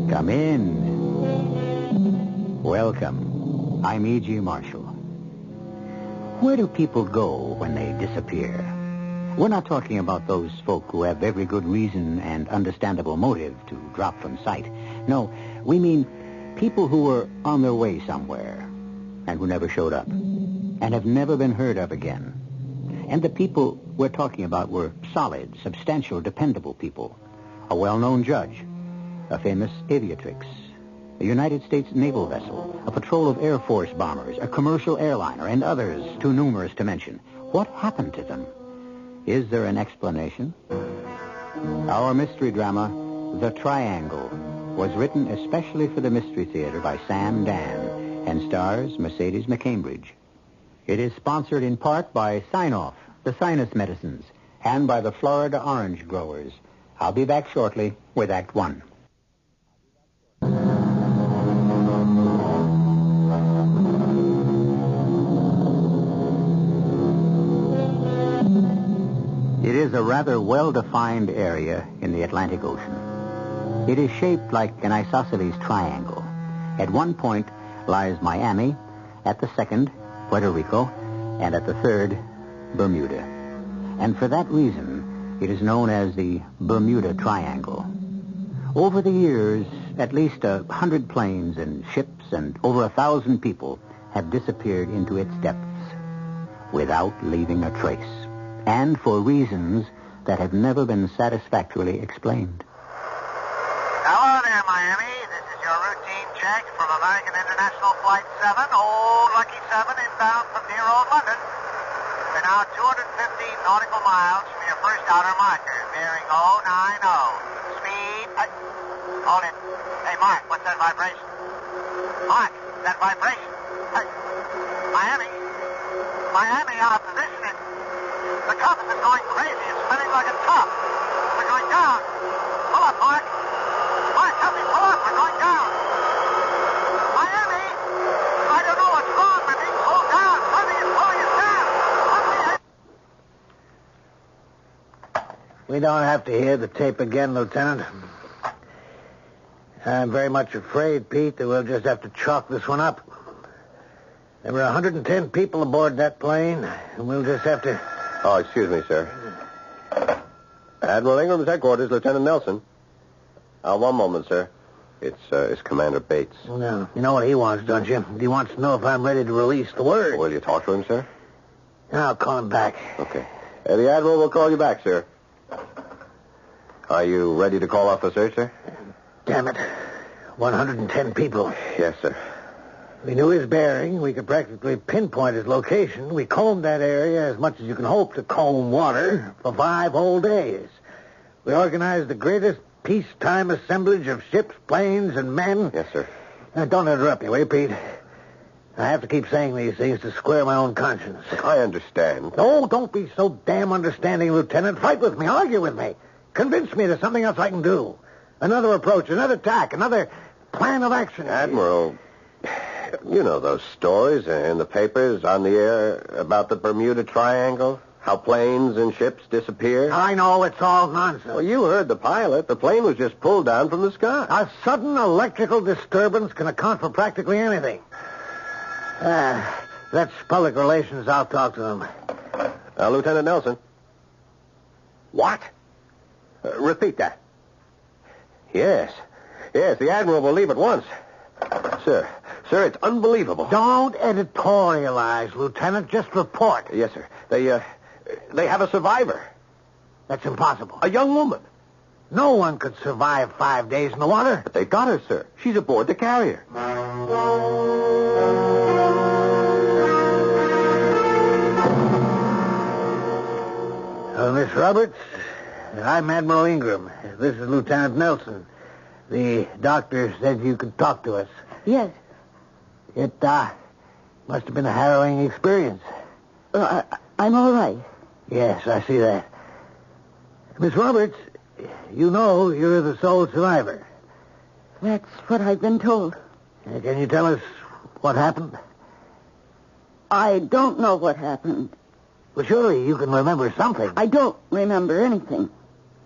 Come in. Welcome. I'm E.G. Marshall. Where do people go when they disappear? We're not talking about those folk who have every good reason and understandable motive to drop from sight. No, we mean people who were on their way somewhere and who never showed up and have never been heard of again. And the people we're talking about were solid, substantial, dependable people. A well-known judge, a famous aviatrix, a United States naval vessel, a patrol of Air Force bombers, a commercial airliner, and others too numerous to mention. What happened to them? Is there an explanation? Our mystery drama, The Triangle, was written especially for the Mystery Theater by Sam Dan and stars Mercedes McCambridge. It is sponsored in part by Sign-Off, the sinus medicines, and by the Florida orange growers. I'll be back shortly with Act One. It is a rather well-defined area in the Atlantic Ocean. It is shaped like an isosceles triangle. At one point lies Miami, at the second, Puerto Rico, and at the third, Bermuda. And for that reason, it is known as the Bermuda Triangle. Over the years, at least 100 planes and ships and over 1,000 people have disappeared into its depths without leaving a trace, and for reasons that have never been satisfactorily explained. Hello there, Miami. This is your routine check from American International Flight 7, Old Lucky 7, inbound from near Old London. We're now 215 nautical miles from your first outer marker, bearing 090. Speed... hold it. Hey, Mark, what's that vibration? Mark, that vibration. Hey, Miami. Miami, our position is... The compass is going crazy. It's spinning like a top. We're going down. Pull up, Mark. Mark, help me pull up. We're going down. Miami, I don't know what's wrong. We're being pulled down. Something is pulling us down. We don't have to hear the tape again, Lieutenant. I'm very much afraid, Pete, that we'll just have to chalk this one up. There were 110 people aboard that plane, and we'll just have to... Oh, excuse me, sir. Admiral Ingram's headquarters, Lieutenant Nelson. One moment, sir. It's Commander Bates. No, you know what he wants, don't you? He wants to know if I'm ready to release the word. Will you talk to him, sir? I'll call him back. Okay. The Admiral will call you back, sir. Are you ready to call off the search, sir? Damn it. 110 people. Yes, sir. We knew his bearing. We could practically pinpoint his location. We combed that area as much as you can hope to comb water for 5 whole days. We organized the greatest peacetime assemblage of ships, planes, and men. Yes, sir. Now, don't interrupt me, will you, Pete? I have to keep saying these things to square my own conscience. I understand. No, don't be so damn understanding, Lieutenant. Fight with me. Argue with me. Convince me there's something else I can do. Another approach, another tack, another plan of action. Admiral, you know those stories in the papers on the air about the Bermuda Triangle? How planes and ships disappear? I know, it's all nonsense. Well, you heard the pilot. The plane was just pulled down from the sky. A sudden electrical disturbance can account for practically anything. That's public relations. I'll talk to him. Lieutenant Nelson. What? Repeat that. Yes, the Admiral will leave at once. Sir, it's unbelievable. Don't editorialize, Lieutenant. Just report. Yes, sir. They have a survivor. That's impossible. A young woman. No one could survive 5 days in the water. But they got her, sir. She's aboard the carrier. Miss Roberts, I'm Admiral Ingram. This is Lieutenant Nelson. The doctor said you could talk to us. Yes. It must have been a harrowing experience. I'm all right. Yes, I see that. Miss Roberts, you know you're the sole survivor. That's what I've been told. Can you tell us what happened? I don't know what happened. Well, surely you can remember something. I don't remember anything.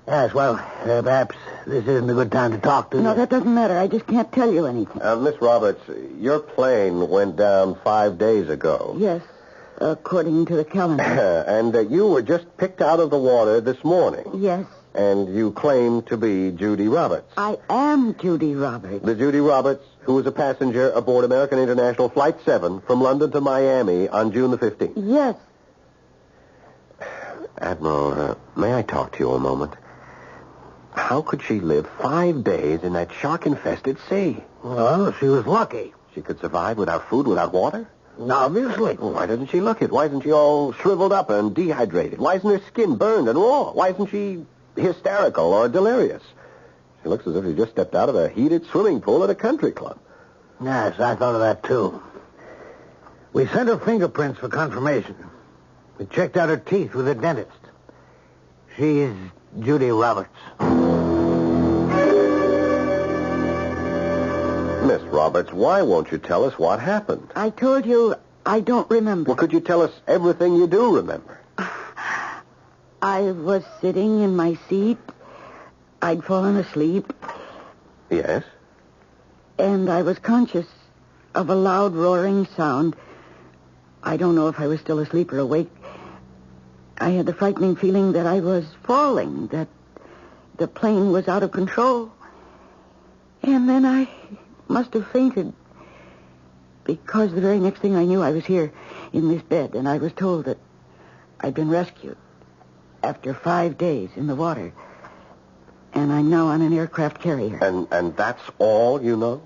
Yes, well, perhaps this isn't a good time to talk to you. No, that doesn't matter. I just can't tell you anything. Miss Roberts, your plane went down 5 days ago. Yes, according to the calendar. And you were just picked out of the water this morning. Yes. And you claim to be Judy Roberts. I am Judy Roberts. The Judy Roberts who was a passenger aboard American International Flight 7 from London to Miami on June the 15th. Yes. Admiral, may I talk to you a moment? How could she live 5 days in that shark-infested sea? Well, she was lucky. She could survive without food, without water? Obviously. Well, why doesn't she look it? Why isn't she all shriveled up and dehydrated? Why isn't her skin burned and raw? Why isn't she hysterical or delirious? She looks as if she just stepped out of a heated swimming pool at a country club. Yes, I thought of that, too. We sent her fingerprints for confirmation. We checked out her teeth with a dentist. She's Judy Roberts. Miss Roberts, why won't you tell us what happened? I told you I don't remember. Well, could you tell us everything you do remember? I was sitting in my seat. I'd fallen asleep. Yes? And I was conscious of a loud roaring sound. I don't know if I was still asleep or awake. I had the frightening feeling that I was falling, that the plane was out of control. And then I must have fainted, because the very next thing I knew, I was here in this bed, and I was told that I'd been rescued after 5 days in the water, and I'm now on an aircraft carrier. And that's all you know?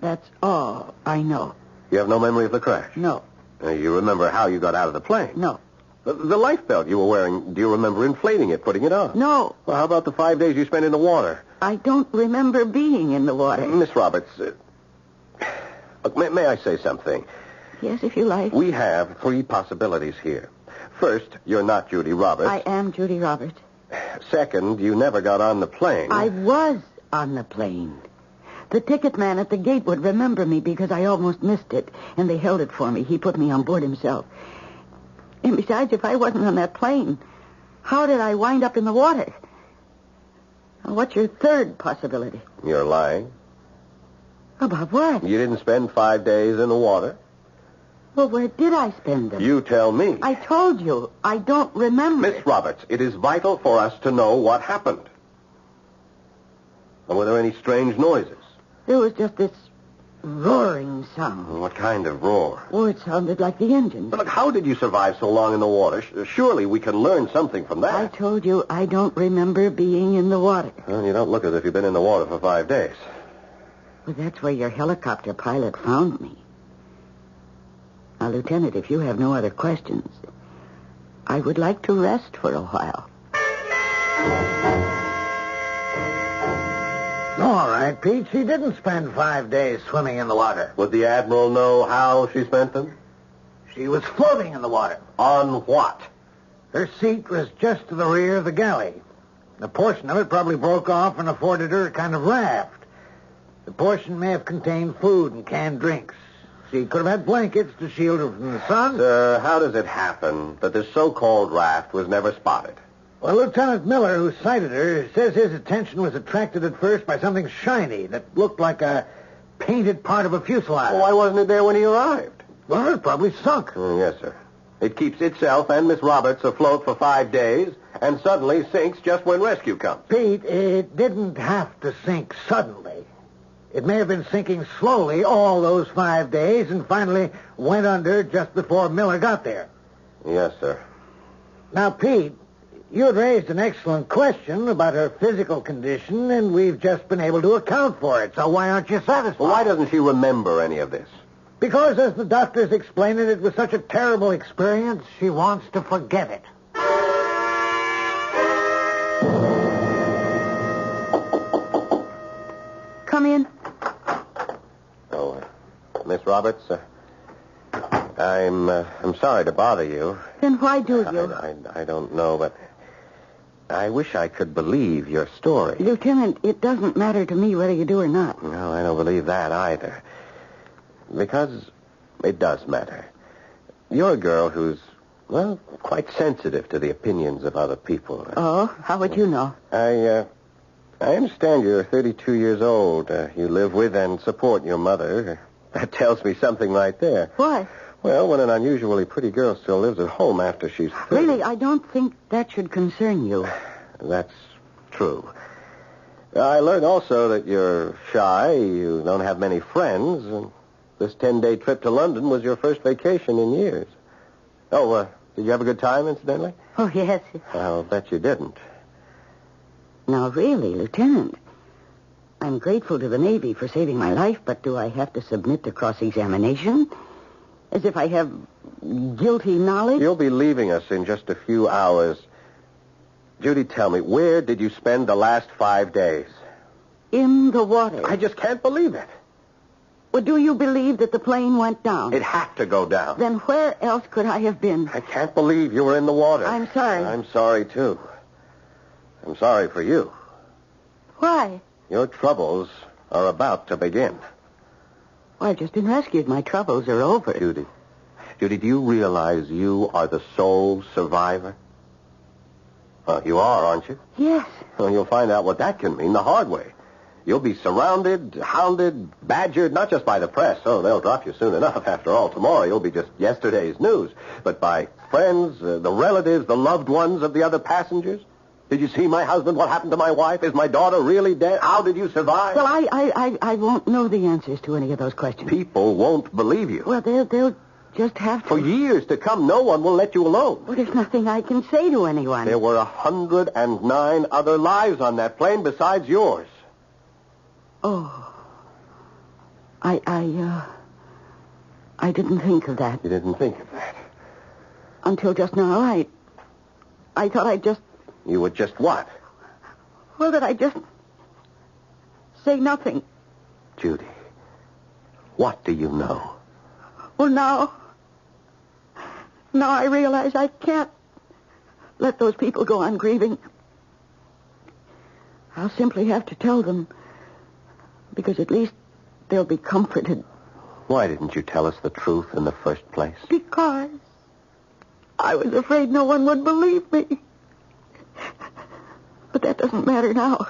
That's all I know. You have no memory of the crash? No. You remember how you got out of the plane? No. The life belt you were wearing, do you remember inflating it, putting it on? No. Well, how about the 5 days you spent in the water? I don't remember being in the water. Miss Roberts, look, may I say something? Yes, if you like. We have 3 possibilities here. First, you're not Judy Roberts. I am Judy Roberts. Second, you never got on the plane. I was on the plane. The ticket man at the gate would remember me because I almost missed it, and they held it for me. He put me on board himself. And besides, if I wasn't on that plane, how did I wind up in the water? Now, what's your third possibility? You're lying. About what? You didn't spend 5 days in the water. Well, where did I spend them? You tell me. I told you. I don't remember. Miss Roberts, it is vital for us to know what happened. And were there any strange noises? There was just this roaring sound. What kind of roar? Oh, it sounded like the engine. But look, how did you survive so long in the water? Surely we can learn something from that. I told you I don't remember being in the water. Well, you don't look as if you've been in the water for 5 days. Well, that's where your helicopter pilot found me. Now, Lieutenant, if you have no other questions, I would like to rest for a while. All right, Pete. She didn't spend 5 days swimming in the water. Would the Admiral know how she spent them? She was floating in the water. On what? Her seat was just to the rear of the galley. A portion of it probably broke off and afforded her a kind of raft. The portion may have contained food and canned drinks. She could have had blankets to shield her from the sun. Sir, how does it happen that this so-called raft was never spotted? Well, Lieutenant Miller, who sighted her, says his attention was attracted at first by something shiny that looked like a painted part of a fuselage. Well, why wasn't it there when he arrived? Well, it probably sunk. Yes, sir. It keeps itself and Miss Roberts afloat for 5 days and suddenly sinks just when rescue comes. Pete, it didn't have to sink suddenly. It may have been sinking slowly all those 5 days and finally went under just before Miller got there. Yes, sir. Now, Pete, you had raised an excellent question about her physical condition, and we've just been able to account for it. So why aren't you satisfied? Well, why doesn't she remember any of this? Because, as the doctors explained it was such a terrible experience, she wants to forget it. Come in. Oh, Miss Roberts, I'm sorry to bother you. Then why do you? I don't know, but I wish I could believe your story. Lieutenant, it doesn't matter to me whether you do or not. No, I don't believe that either. Because it does matter. You're a girl who's Well, quite sensitive to the opinions of other people. Oh, how would you know? I understand you're 32 years old. You live with and support your mother. That tells me something right there. What? Well, when an unusually pretty girl still lives at home after she's 30... Really, I don't think that should concern you. That's true. I learned also that you're shy, you don't have many friends, and this 10-day trip to London was your first vacation in years. Oh, did you have a good time, incidentally? Oh, yes. I'll bet you didn't. Now, really, Lieutenant, I'm grateful to the Navy for saving my life, but do I have to submit to cross-examination? As if I have guilty knowledge? You'll be leaving us in just a few hours. Judy, tell me, where did you spend the last 5 days? In the water. I just can't believe it. Well, do you believe that the plane went down? It had to go down. Then where else could I have been? I can't believe you were in the water. I'm sorry. I'm sorry, too. I'm sorry for you. Why? Your troubles are about to begin. Well, I've just been rescued. My troubles are over. Judy, do you realize you are the sole survivor? Well, you are, aren't you? Yes. Well, you'll find out what that can mean the hard way. You'll be surrounded, hounded, badgered, not just by the press. Oh, they'll drop you soon enough. After all, tomorrow you'll be just yesterday's news. But by friends, the relatives, the loved ones of the other passengers. Did you see my husband? What happened to my wife? Is my daughter really dead? How did you survive? Well, I won't know the answers to any of those questions. People won't believe you. Well, they'll just have to. For years to come, no one will let you alone. Well, there's nothing I can say to anyone. There were 109 other lives on that plane besides yours. Oh. I didn't think of that. You didn't think of that? Until just now, I thought I'd just... You would just what? Well, that I'd just say nothing. Judy, what do you know? Well, now I realize I can't let those people go on grieving. I'll simply have to tell them, because at least they'll be comforted. Why didn't you tell us the truth in the first place? Because I was afraid no one would believe me. But that doesn't matter now.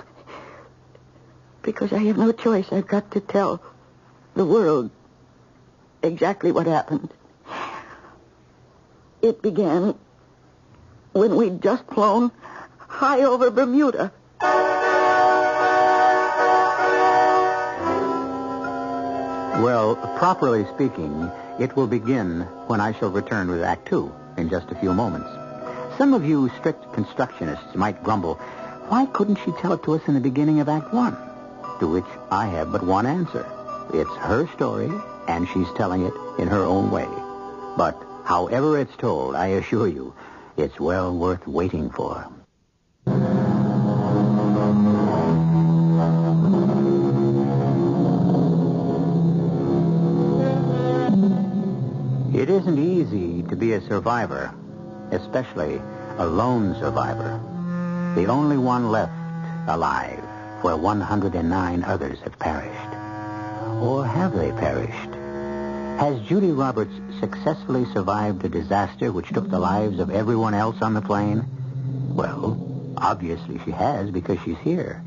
Because I have no choice. I've got to tell the world exactly what happened. It began when we'd just flown high over Bermuda. Well, properly speaking, it will begin when I shall return with Act 2 in just a few moments. Some of you strict constructionists might grumble, why couldn't she tell it to us in the beginning of Act 1? To which I have but one answer. It's her story, and she's telling it in her own way. But however it's told, I assure you, it's well worth waiting for. It isn't easy to be a survivor, especially a lone survivor. The only one left alive, where 109 others have perished. Or have they perished? Has Judy Roberts successfully survived a disaster which took the lives of everyone else on the plane? Well, obviously she has, because she's here.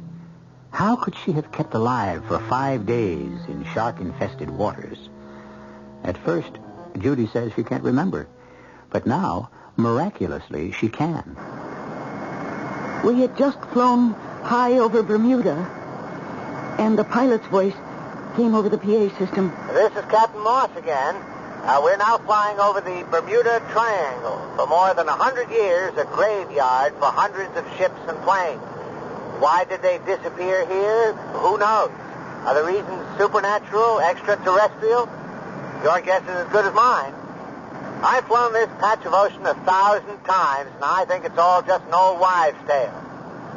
How could she have kept alive for 5 days in shark-infested waters? At first, Judy says she can't remember. But now, miraculously, she can. We had just flown high over Bermuda, and the pilot's voice came over the PA system. This is Captain Moss again. We're now flying over the Bermuda Triangle. For more than 100 years, a graveyard for hundreds of ships and planes. Why did they disappear here? Who knows? Are the reasons supernatural, extraterrestrial? Your guess is as good as mine. I've flown this patch of ocean 1,000 times, and I think it's all just an old wives' tale.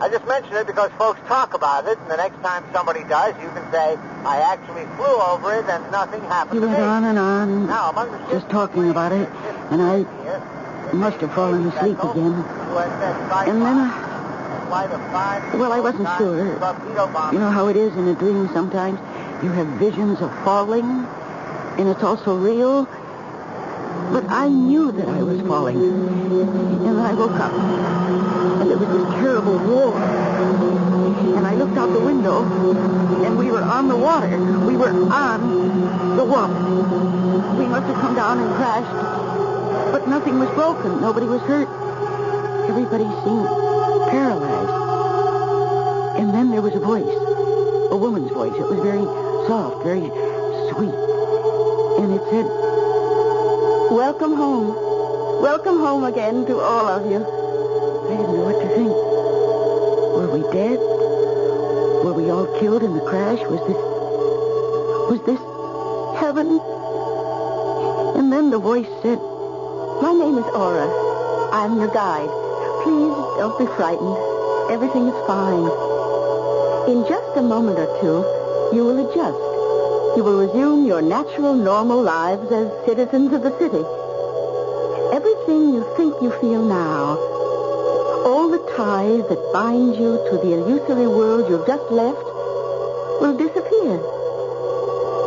I just mention it because folks talk about it, and the next time somebody does, you can say, I actually flew over it and nothing happened to me. He went on and on, now, among the just talking about it, and I must have fallen asleep again. And then, well, I wasn't sure. You know how it is in a dream sometimes? You have visions of falling, and it's also real. But I knew that I was falling. And I woke up. And there was this terrible roar. And I looked out the window, and we were on the water. We were on the water. We must have come down and crashed. But nothing was broken. Nobody was hurt. Everybody seemed paralyzed. And then there was a voice. A woman's voice. It was very soft, very sweet. And it said, "Welcome home. Welcome home again to all of you." I didn't know what to think. Were we dead? Were we all killed in the crash? Was this heaven? And then the voice said, "My name is Aura. I'm your guide. Please don't be frightened. Everything is fine. In just a moment or two, you will adjust. You will resume your natural, normal lives as citizens of the city. Everything you think you feel now, all the ties that bind you to the illusory world you've just left, will disappear.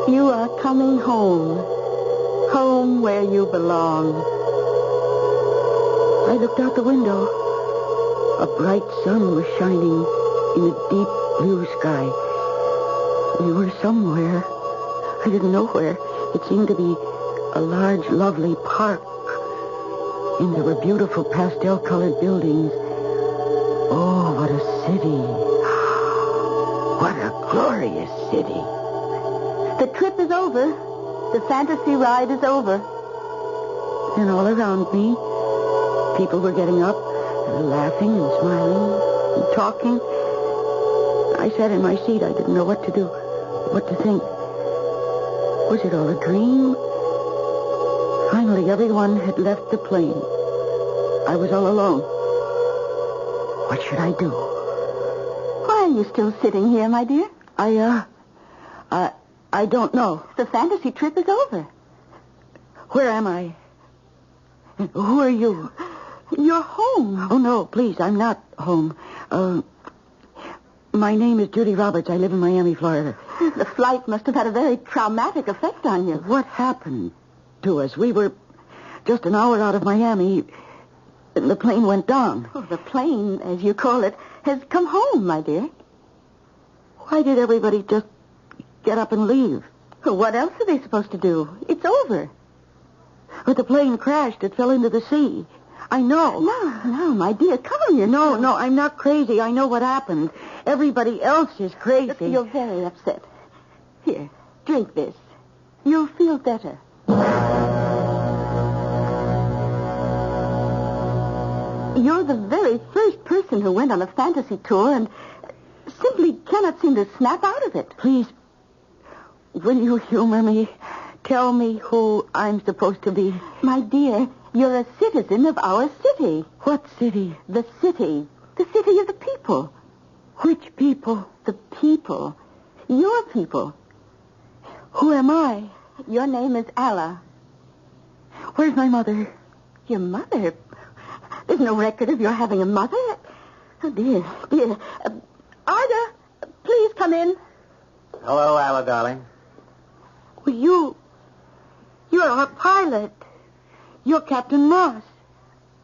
You are coming home. Home where you belong." I looked out the window. A bright sun was shining in a deep blue sky. We were somewhere. I didn't know where. It seemed to be a large, lovely park. And there were beautiful pastel-colored buildings. Oh, what a city. What a glorious city. "The trip is over. The fantasy ride is over." And all around me, people were getting up, laughing and smiling and talking. I sat in my seat. I didn't know what to do, what to think. Was it all a dream? Finally, everyone had left the plane. I was all alone. What should I do? "Why are you still sitting here, my dear?" I don't know. "The fantasy trip is over." "Where am I? Who are you?" "You're home." "Oh, no, please, I'm not home. My name is Judy Roberts. I live in Miami, Florida." "The flight must have had a very traumatic effect on you." "What happened to us? We were just an hour out of Miami, and the plane went down." "Oh, the plane, as you call it, has come home, my dear." "Why did everybody just get up and leave?" "Well, what else are they supposed to do? It's over." "But the plane crashed. It fell into the sea. I know." No, my dear, calm yourself. No, I'm not crazy. I know what happened. Everybody else is crazy. You're very upset. Here, drink this. You'll feel better. You're the very first person who went on a fantasy tour and simply cannot seem to snap out of it. Please, will you humor me? Tell me who I'm supposed to be. My dear, you're a citizen of our city. What city? The city. The city of the people. Which people? The people. Your people. Who am I? Your name is Allah. Where's my mother? Your mother? There's no record of your having a mother. Oh, dear. Arda, please come in. Hello, Alla, darling. Well, you're our pilot. You're Captain Moss.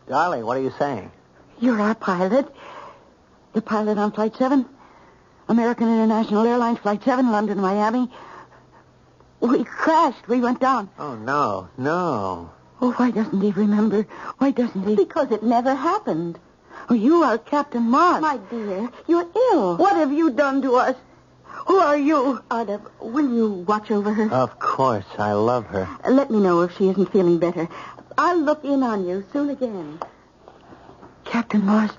Darling, what are you saying? You're our pilot. The pilot on Flight 7. American International Airlines, Flight 7, London, Miami. We crashed. We went down. Oh, no. Oh, why doesn't he remember? Why doesn't he? Because it never happened. Oh, you are Captain Moss. My dear, you're ill. What have you done to us? Who are you? Arda, will you watch over her? Of course. I love her. Let me know if she isn't feeling better. I'll look in on you soon again. Captain Moss,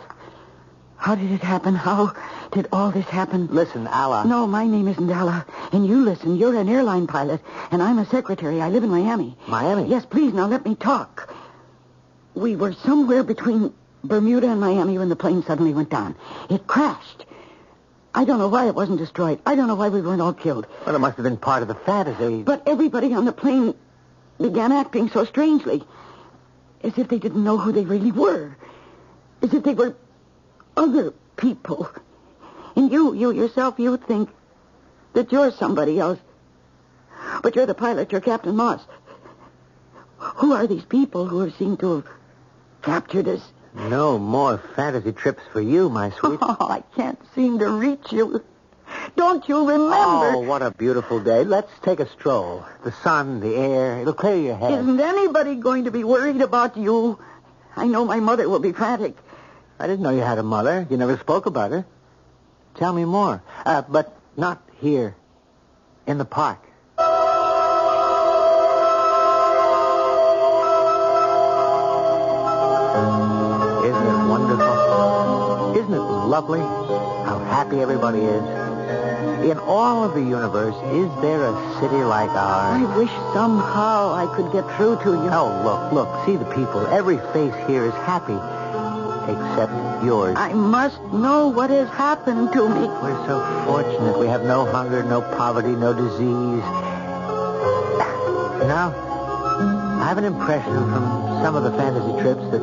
how did it happen? How did all this happen? Listen, Alla. No, my name isn't Alla. And you listen. You're an airline pilot, and I'm a secretary. I live in Miami. Miami? Yes, please, now let me talk. We were somewhere between Bermuda and Miami when the plane suddenly went down. It crashed. I don't know why it wasn't destroyed. I don't know why we weren't all killed. Well, it must have been part of the fantasy. But everybody on the plane began acting so strangely. As if they didn't know who they really were. As if they were other people. And you yourself, you think that you're somebody else. But you're the pilot. You're Captain Moss. Who are these people who seem to have captured us? No more fantasy trips for you, my sweet. Oh, I can't seem to reach you. Don't you remember? Oh, what a beautiful day. Let's take a stroll. The sun, the air, it'll clear your head. Isn't anybody going to be worried about you? I know my mother will be frantic. I didn't know you had a mother. You never spoke about her. Tell me more. But not here. In the park. Isn't it wonderful? Isn't it lovely how happy everybody is? In all of the universe, is there a city like ours? I wish somehow I could get through to you. Oh, look. See the people. Every face here is happy. Except yours. I must know what has happened to me. We're so fortunate. We have no hunger, no poverty, no disease. Now, I have an impression from some of the fantasy trips that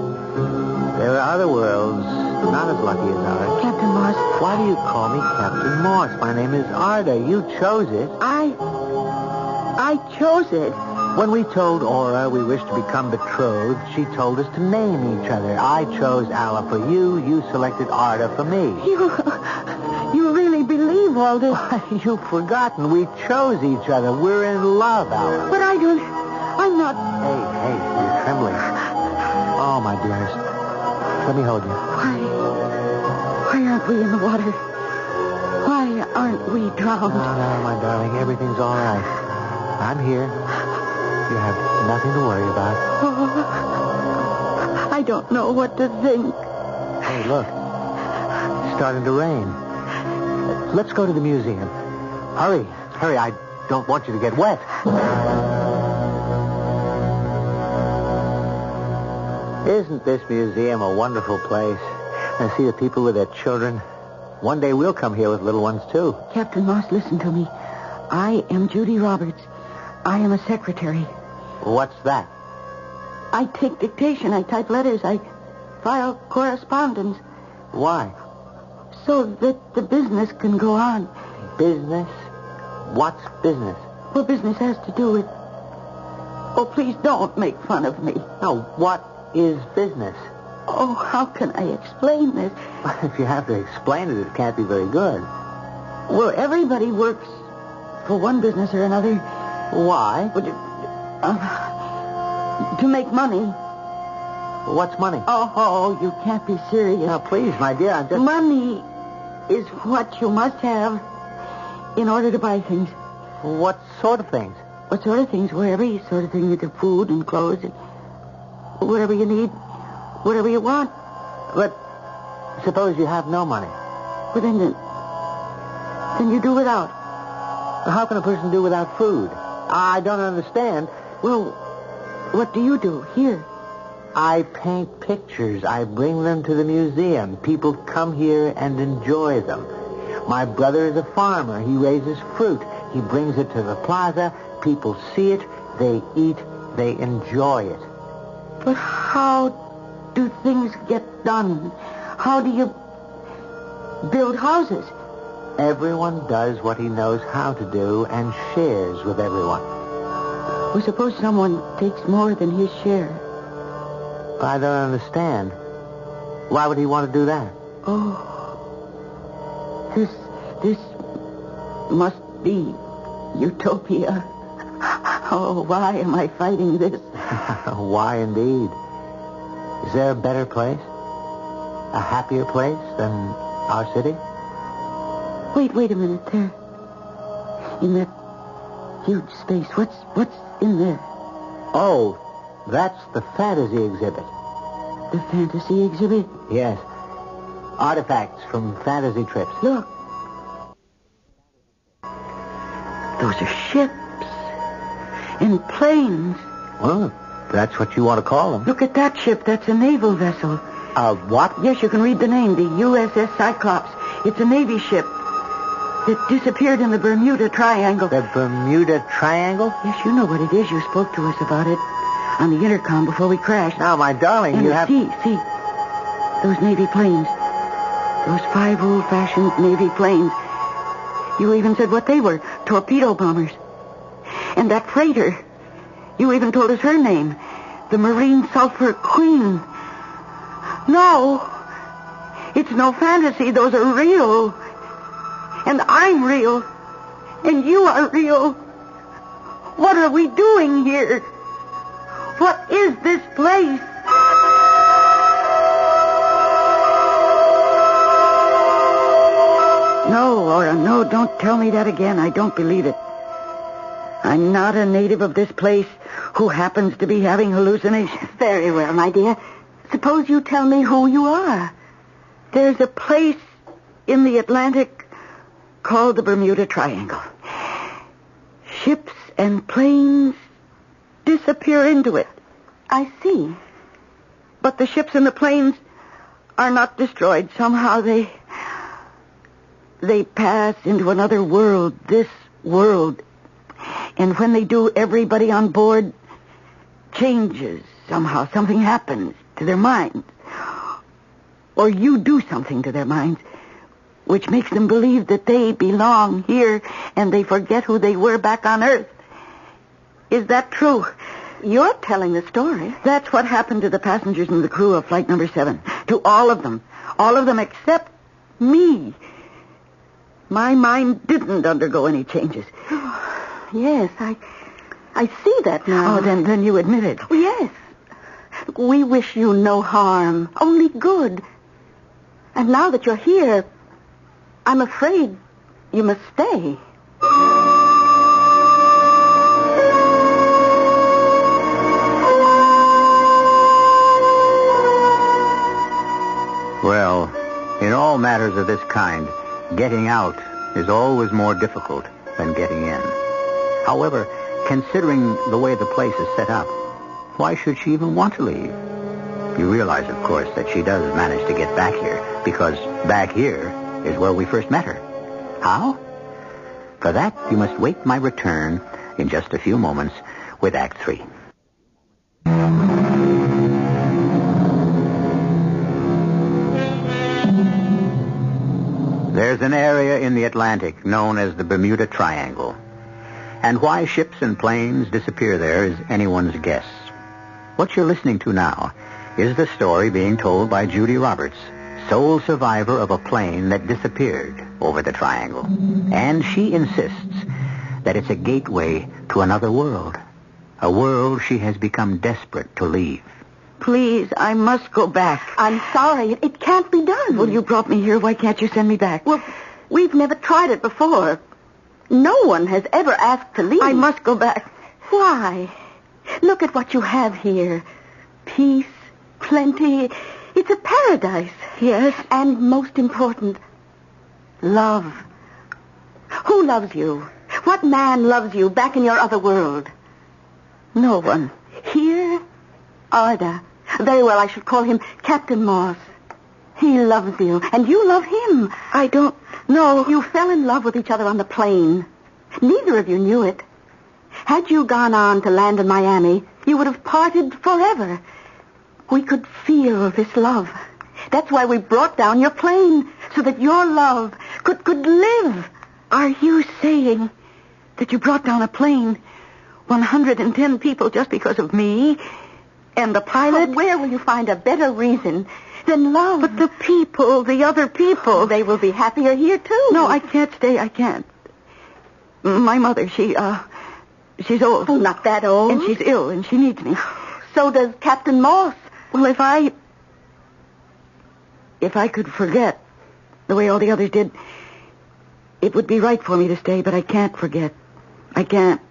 there are other worlds not as lucky as ours. Captain Moss. Why do you call me Captain Moss? My name is Arda. You chose it. I chose it. When we told Aura we wished to become betrothed, she told us to name each other. I chose Ala for you. You selected Arda for me. You really believe all this? You've forgotten. We chose each other. We're in love, Ala. But I'm not... Hey, you're trembling. Oh, my dearest. Let me hold you. Why aren't we in the water? Why aren't we drowned? No, my darling. Everything's all right. I'm here. You have nothing to worry about. Oh, I don't know what to think. Hey, look. It's starting to rain. Let's go to the museum. Hurry. I don't want you to get wet. Isn't this museum a wonderful place? I see the people with their children. One day we'll come here with little ones, too. Captain Moss, listen to me. I am Judy Roberts. I am a secretary. What's that? I take dictation. I type letters. I file correspondence. Why? So that the business can go on. Business? What's business? Well, business has to do with... Oh, please don't make fun of me. No, what is business? Oh, how can I explain this? If you have to explain it, it can't be very good. Well, everybody works for one business or another. Why? To make money. What's money? Oh, you can't be serious. Now, please, my dear, I'm just... Money is what you must have in order to buy things. What sort of things? What sort of things? Well, every sort of thing, with the food and clothes and whatever you need, whatever you want. But suppose you have no money. Well, then you do without. How can a person do without food? I don't understand. Well, what do you do here? I paint pictures. I bring them to the museum. People come here and enjoy them. My brother is a farmer. He raises fruit. He brings it to the plaza. People see it. They eat. They enjoy it. But how do things get done? How do you build houses? Everyone does what he knows how to do and shares with everyone. Well, suppose someone takes more than his share. I don't understand. Why would he want to do that? Oh, this must be utopia. Oh, why am I fighting this? Why indeed? Is there a better place? A happier place than our city? Wait a minute there. In that huge space, what's in there? Oh, that's the fantasy exhibit. The fantasy exhibit? Yes. Artifacts from fantasy trips. Look. Those are ships and planes. Well, that's what you want to call them. Look at that ship. That's a naval vessel. What? Yes, you can read the name. The USS Cyclops. It's a Navy ship. It disappeared in the Bermuda Triangle. The Bermuda Triangle? Yes, you know what it is. You spoke to us about it on the intercom before we crashed. Now, my darling, and you have... See. Those Navy planes. Those 5 old-fashioned Navy planes. You even said what they were. Torpedo bombers. And that freighter. You even told us her name. The marine sulfur queen. No. It's no fantasy. Those are real. And I'm real. And you are real. What are we doing here? What is this place? No, Aura, no, don't tell me that again. I don't believe it. I'm not a native of this place who happens to be having hallucinations. Very well, my dear. Suppose you tell me who you are. There's a place in the Atlantic called the Bermuda Triangle. Ships and planes disappear into it. I see. But the ships and the planes are not destroyed. Somehow they pass into another world, this world. And when they do, everybody on board changes somehow. Something happens to their minds. Or you do something to their minds, which makes them believe that they belong here and they forget who they were back on Earth. Is that true? You're telling the story. That's what happened to the passengers and the crew of flight number 7. To all of them. All of them except me. My mind didn't undergo any changes. Yes, I see that now. Oh, then you admit it. Oh, yes. We wish you no harm, only good. And now that you're here, I'm afraid you must stay. Well, in all matters of this kind, getting out is always more difficult than getting in. However, considering the way the place is set up, why should she even want to leave? You realize, of course, that she does manage to get back here, because back here is where we first met her. How? For that, you must wait my return in just a few moments with Act 3. There's an area in the Atlantic known as the Bermuda Triangle. And why ships and planes disappear there is anyone's guess. What you're listening to now is the story being told by Judy Roberts, sole survivor of a plane that disappeared over the triangle. And she insists that it's a gateway to another world, a world she has become desperate to leave. Please, I must go back. I'm sorry. It can't be done. Well, you brought me here. Why can't you send me back? Well, we've never tried it before. No one has ever asked to leave. I must go back. Why? Look at what you have here. Peace, plenty. It's a paradise. Yes. And most important, love. Who loves you? What man loves you back in your other world? No one. Here, Arda. Very well, I should call him Captain Moss. He loves you, and you love him. I don't know. You fell in love with each other on the plane. Neither of you knew it. Had you gone on to land in Miami, you would have parted forever. We could feel this love. That's why we brought down your plane, so that your love could live. Are you saying that you brought down a plane, 110 people, just because of me and the pilot? But where will you find a better reason than love? But the people, the other people. They will be happier here, too. No, I can't stay. I can't. My mother, she's old. Oh, not that old. And she's ill, and she needs me. So does Captain Moss. Well, if I could forget the way all the others did, it would be right for me to stay, but I can't forget. I can't.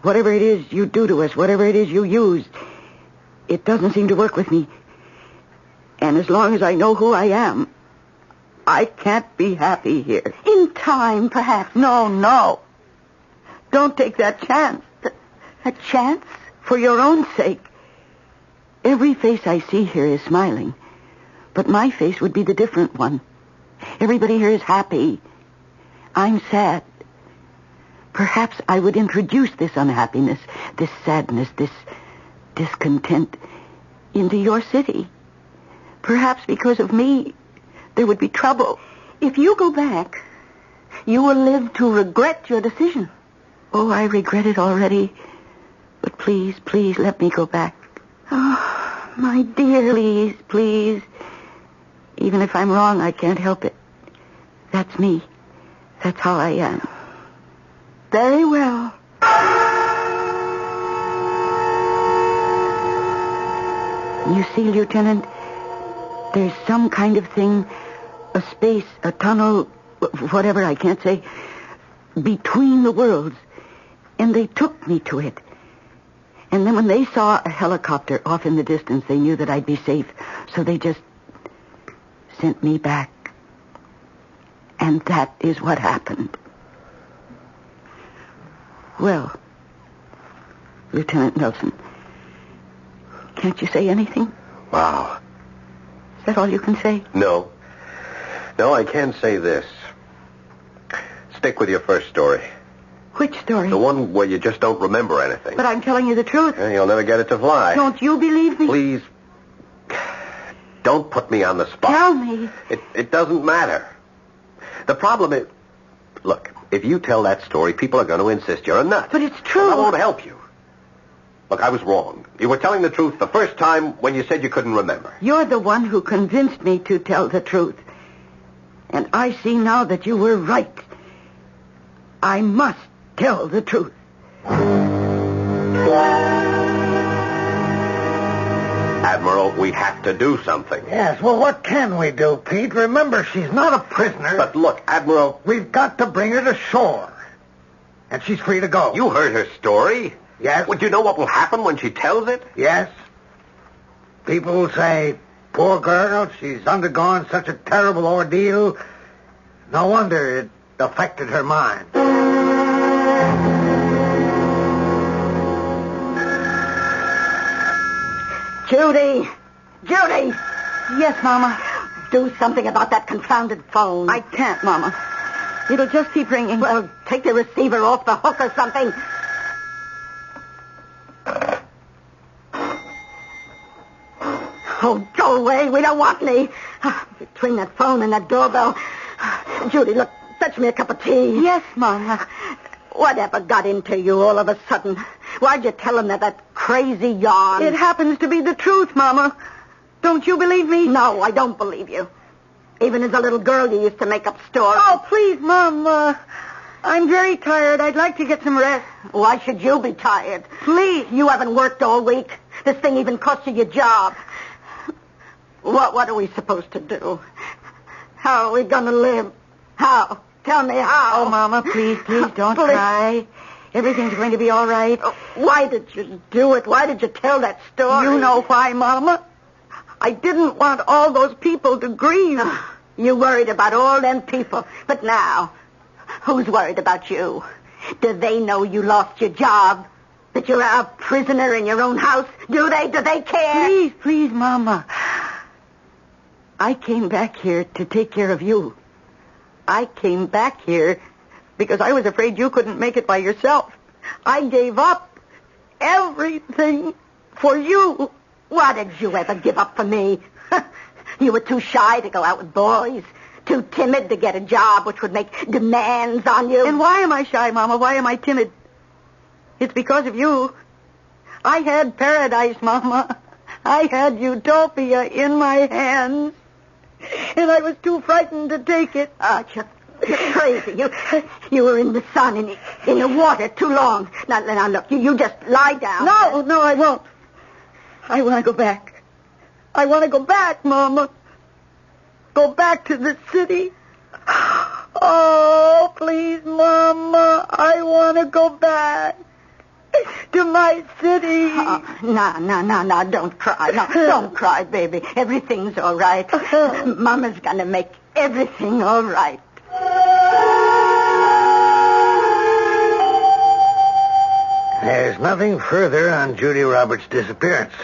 Whatever it is you do to us, whatever it is you use, it doesn't seem to work with me. And as long as I know who I am, I can't be happy here. In time, perhaps. No. Don't take that chance. A chance? For your own sake. Every face I see here is smiling. But my face would be the different one. Everybody here is happy. I'm sad. Perhaps I would introduce this unhappiness, this sadness, this discontent into your city. Perhaps because of me, there would be trouble. If you go back, you will live to regret your decision. Oh, I regret it already. But please, let me go back. Oh, my dear, please, please. Even if I'm wrong, I can't help it. That's me. That's how I am. Very well. You see, Lieutenant, there's some kind of thing, a space, a tunnel, whatever, I can't say, between the worlds. And they took me to it. And then when they saw a helicopter off in the distance, they knew that I'd be safe. So they just sent me back. And that is what happened. Well, Lieutenant Nelson, can't you say anything? Wow. Is that all you can say? No. No, I can say this. Stick with your first story. Which story? The one where you just don't remember anything. But I'm telling you the truth. You'll never get it to fly. Don't you believe me? Please, don't put me on the spot. Tell me. It doesn't matter. The problem is, look, if you tell that story, people are going to insist you're a nut. But it's true. Well, that won't help you. Look, I was wrong. You were telling the truth the first time when you said you couldn't remember. You're the one who convinced me to tell the truth. And I see now that you were right. I must tell the truth. Admiral, we have to do something. Yes, well, what can we do, Pete? Remember, she's not a prisoner. But look, Admiral... We've got to bring her to shore. And she's free to go. You heard her story. Yes. Would you know what will happen when she tells it? Yes. People will say, poor girl, she's undergone such a terrible ordeal. No wonder it affected her mind. Judy! Judy! Yes, Mama. Do something about that confounded phone. I can't, Mama. It'll just keep ringing. Well, take the receiver off the hook or something. Oh, go away. We don't want any. Between that phone and that doorbell. Judy, look, fetch me a cup of tea. Yes, Mama. Whatever got into you all of a sudden? Why'd you tell him that crazy yarn? It happens to be the truth, Mama. Don't you believe me? No, I don't believe you. Even as a little girl, you used to make up stories. Oh, please, Mom. I'm very tired. I'd like to get some rest. Why should you be tired? Please. You haven't worked all week. This thing even cost you your job. What are we supposed to do? How are we going to live? How? Tell me how. Oh, Mama, please don't cry. Everything's going to be all right. Why did you do it? Why did you tell that story? You know why, Mama. I didn't want all those people to grieve. You worried about all them people. But now, who's worried about you? Do they know you lost your job? That you're a prisoner in your own house? Do they? Do they care? Please, Mama. I came back here to take care of you. I came back here because I was afraid you couldn't make it by yourself. I gave up everything for you. What did you ever give up for me? You were too shy to go out with boys. Too timid to get a job which would make demands on you. And why am I shy, Mama? Why am I timid? It's because of you. I had paradise, Mama. I had utopia in my hands. And I was too frightened to take it. You're crazy. You were in the sun, in the water too long. Now look, you just lie down. No, I won't. I want to go back. I want to go back, Mama. Go back to the city. Oh, please, Mama. I want to go back to my city. No, don't cry. No, don't cry, baby. Everything's all right. Mama's going to make everything all right. There's nothing further on Judy Roberts' disappearance.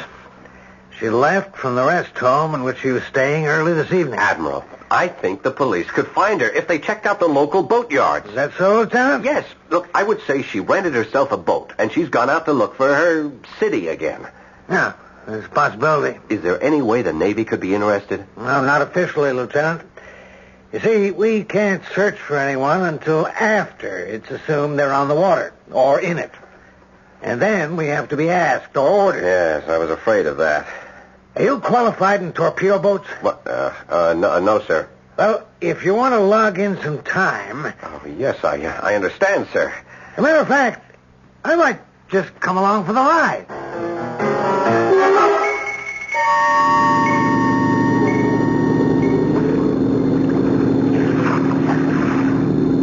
She left from the rest home in which she was staying early this evening. Admiral, I think the police could find her if they checked out the local boatyards. Is that so, Lieutenant? Yes. Look, I would say she rented herself a boat, and she's gone out to look for her city again. Yeah, there's a possibility. Is there any way the Navy could be interested? No, not officially, Lieutenant. You see, we can't search for anyone until after it's assumed they're on the water, or in it. And then we have to be asked or ordered. Yes, I was afraid of that. Are you qualified in torpedo boats? What? No, sir. Well, if you want to log in some time... Oh, yes, I understand, sir. As a matter of fact, I might just come along for the ride.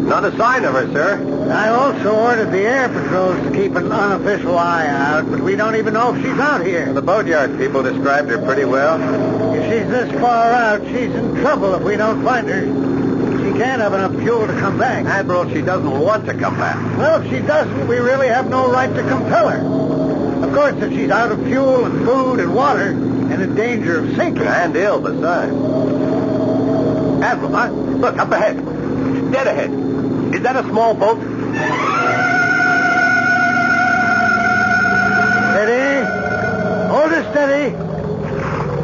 Not a sign of her, sir. I also ordered the air patrols to keep an unofficial eye out, but we don't even know if she's out here. The boatyard people described her pretty well. If she's this far out, she's in trouble if we don't find her. She can't have enough fuel to come back. Admiral, she doesn't want to come back. Well, if she doesn't, we really have no right to compel her. Of course, if she's out of fuel and food and water and in danger of sinking. And ill, besides. Admiral, look, up ahead. Dead ahead. Is that a small boat? Steady. Hold her steady.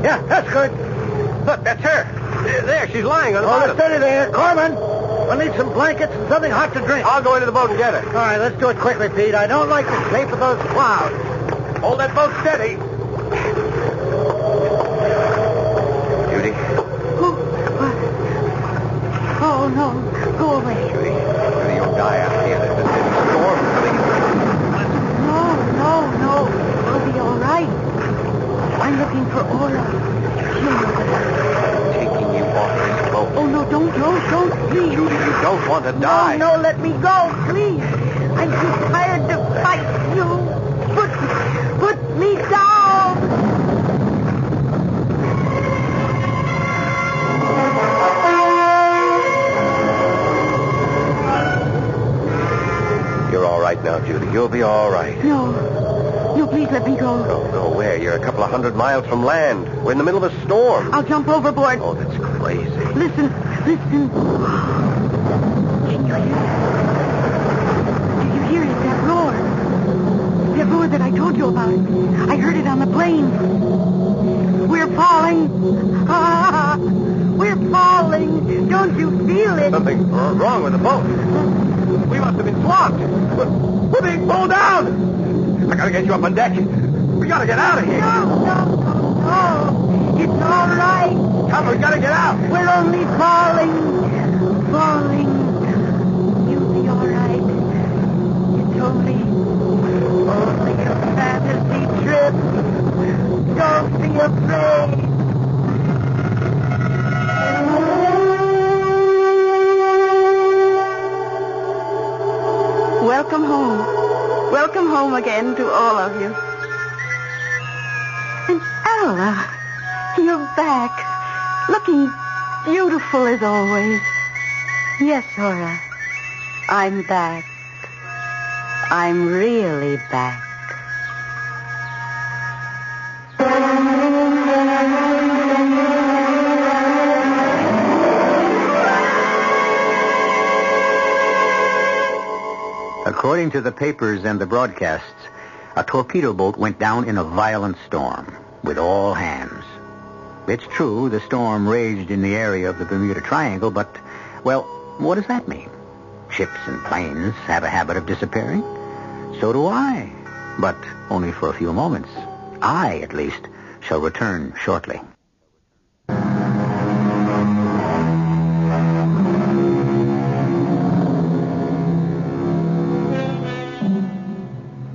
Yeah, that's good. Look, that's her. There, she's lying on the Hold bottom. her steady there. Corman, we'll need some blankets and something hot to drink. I'll go into the boat and get her. All right, let's do it quickly, Pete. I don't like the shape of those clouds. Hold that boat steady. Judy. Oh, no. Go away. Judy, you'll die out here. There's a storm coming. No. I'll be all right. I'm looking for Aura. She'll know that. Taking you off this boat. Oh, no, don't, please. Judy, you don't want to die. No, let me go, please. I'm too tired to fight you. Put me down. You're all right now, Judy. You'll be all right. No, please let me go. Go where? You're a couple of 100 miles from land. We're in the middle of a storm. I'll jump overboard. Oh, that's crazy. Listen. Can you hear it? Do you hear it? That roar. That roar that I told you about. I heard it on the plane. We're falling. We're falling. Don't you feel it? Something wrong with the boat. We must have been swamped. We're being pulled down. I gotta get you up on deck. We gotta get out of here. No. It's all right. Come, we gotta get out. We're only falling. You'll be all right. It's only a fantasy trip. Don't be afraid. Welcome home. Welcome home again to all of you. And Ella, you're back. Looking beautiful as always. Yes, Hora. I'm back. I'm really back. According to the papers and the broadcasts, a torpedo boat went down in a violent storm with all hands. It's true the storm raged in the area of the Bermuda Triangle, but, well, what does that mean? Ships and planes have a habit of disappearing. So do I, but only for a few moments. I, at least, shall return shortly.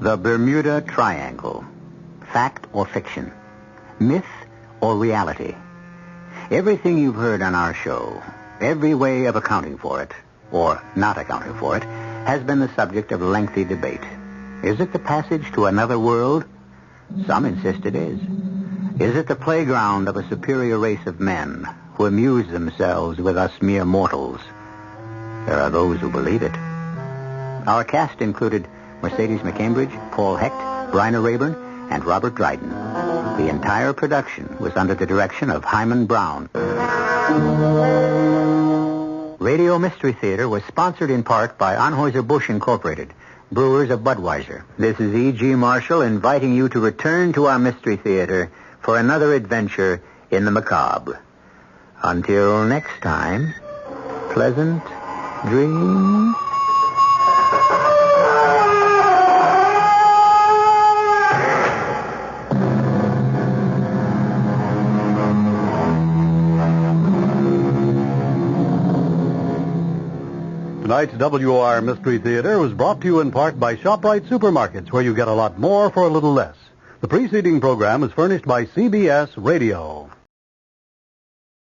The Bermuda Triangle. Fact or fiction? Myth or reality? Everything you've heard on our show, every way of accounting for it, or not accounting for it, has been the subject of lengthy debate. Is it the passage to another world? Some insist it is. Is it the playground of a superior race of men who amuse themselves with us mere mortals? There are those who believe it. Our cast included Mercedes McCambridge, Paul Hecht, Bryna Rayburn, and Robert Dryden. The entire production was under the direction of Himan Brown. Radio Mystery Theater was sponsored in part by Anheuser-Busch Incorporated, brewers of Budweiser. This is E.G. Marshall inviting you to return to our Mystery Theater for another adventure in the macabre. Until next time, pleasant dreams. Tonight's WR Mystery Theater was brought to you in part by ShopRite Supermarkets, where you get a lot more for a little less. The preceding program is furnished by CBS Radio.